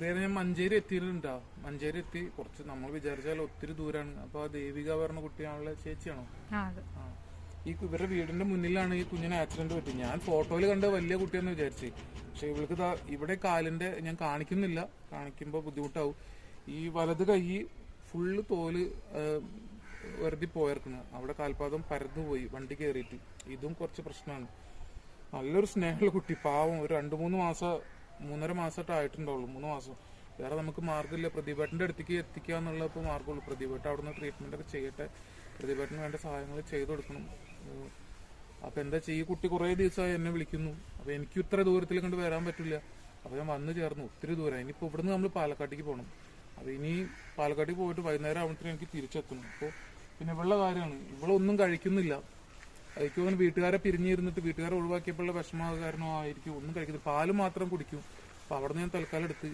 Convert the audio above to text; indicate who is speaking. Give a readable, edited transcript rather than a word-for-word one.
Speaker 1: പ്രിയ ഞാൻ മഞ്ചേരി എത്തിയിട്ടുണ്ടോ? മഞ്ചേരി എത്തി കുറച്ച് നമ്മൾ വിചാരിച്ചാൽ ഒത്തിരി ദൂരാണ്. അപ്പൊ ആ ദേവിക പറഞ്ഞ കുട്ടിയാണുള്ള ചേച്ചിയാണോ? ആ ഇവരുടെ വീടിന്റെ മുന്നിലാണ് ഈ കുഞ്ഞിന് ആക്സിഡന്റ് പറ്റി. ഞാൻ ഫോട്ടോയിൽ കണ്ട വലിയ കുട്ടിയെന്ന് വിചാരിച്ചു. പക്ഷെ ഇവൾക്ക് ഇവിടെ കാലിന്റെ ഞാൻ കാണിക്കുന്നില്ല, കാണിക്കുമ്പോ ബുദ്ധിമുട്ടാവും. ഈ വലത് കൈ ഫുള്ള് തോല് വെറുതെ പോയർക്കുന്നു. അവിടെ കാൽപാദം പരന്നു പോയി വണ്ടി കയറിയിട്ട്. ഇതും കുറച്ച് പ്രശ്നമാണ്. നല്ലൊരു സ്നേഹമുള്ള കുട്ടി, പാവം. ഒരു 2-3 മാസം 3.5 മാസമായിട്ട് ആയിട്ടുണ്ടാവുള്ളൂ. 3 മാസം. വേറെ നമുക്ക് മാർഗ്ഗമില്ല. പ്രതിഭേട്ടന്റെ അടുത്തേക്ക് എത്തിക്കുക എന്നുള്ള ഇപ്പോൾ മാർഗ്ഗമുള്ളൂ. പ്രതിഭേട്ട അവിടുന്ന് ട്രീറ്റ്മെന്റ് ഒക്കെ ചെയ്യട്ടെ. പ്രതിഭേട്ടന് വേണ്ട സഹായങ്ങൾ ചെയ്തു കൊടുക്കണം. അപ്പൊ എന്താ ചെയ്യുക, കുട്ടി കുറെ ദിവസമായി എന്നെ വിളിക്കുന്നു. അപ്പൊ എനിക്ക് ഇത്ര ദൂരത്തിൽ കൊണ്ട് വരാൻ പറ്റില്ല. അപ്പൊ ഞാൻ വന്നു ചേർന്നു. ഒത്തിരി ദൂരം. ഇനിയിപ്പോ ഇവിടുന്ന് നമ്മൾ പാലക്കാട്ടേക്ക് പോകണം. അപ്പൊ ഇനി പാലക്കാട്ടേക്ക് പോയിട്ട് വൈകുന്നേരം ആവുമ്പോഴത്തേനും എനിക്ക് തിരിച്ചെത്തണം. അപ്പോൾ പിന്നെ ഇവളുടെ കാര്യമാണ്, ഇവളൊന്നും കഴിക്കുന്നില്ല. അതിക്ക് വീട്ടുകാരെ പിരിഞ്ഞിരുന്നിട്ട് വീട്ടുകാരെ ഒഴിവാക്കിയപ്പോഴുള്ള വിഷമ കാരണമായിരിക്കും ഒന്നും കഴിക്കുന്നത്. പാല് മാത്രം കുടിക്കും. അപ്പൊ അവിടെ നിന്ന് ഞാൻ തൽക്കാലം എടുത്ത്